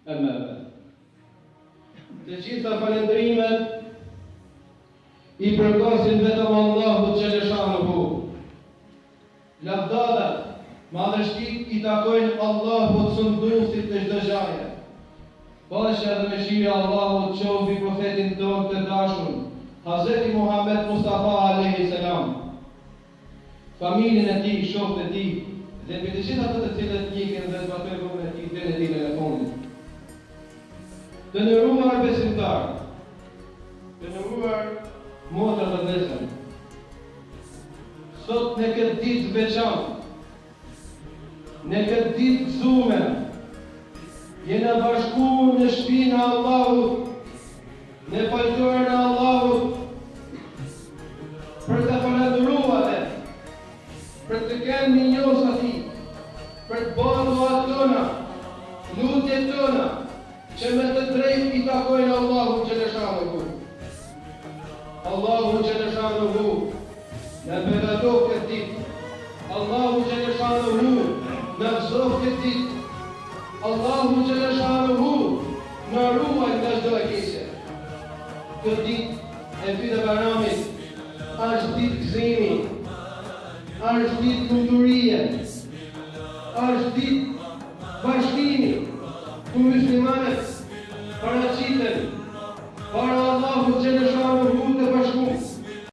Amma ba'd. Të gjitha falendrimet I përkasin vetëm Allahut xhaleshanuhu. Lavdatat, madhështit I takojnë Allahut sunduesit të çdo gjaje. Paqja dhe mëshira Allahut qoftë mbi profetin tonë të dashur, Hazreti Muhammed Mustafa alayhi salam. Familjen e tij, shokët e tij, dhe mbi të gjitha ato të cilët ndjekin dhe zbatojnë rrugën e tij deri në ditën e fundit. Të nderuar besimtarë, të nderuar motra dhe vëllezër, sot në këtë ditë veçantë, në këtë ditë gëzuar, jena bashku në shtëpinë e Allahut, në falëtorën e Allahut, për të falendëruar atë, për të kënë minjos ati, për të bërë duat tona, lutjet tona, që me të drejt I takojnë Allahu xhaleshanuhu. Allahu xhaleshanuhu në begato këtë ditë, Allahu xhaleshanuhu në gëzof këtë ditë, Allahu xhaleshanuhu në ruaj nga çdo e keqe. Këtë ditë e vitit e Bayramit është ditë gëzimi, është ditë lumturie, është ditë bashkimi ku muslimanët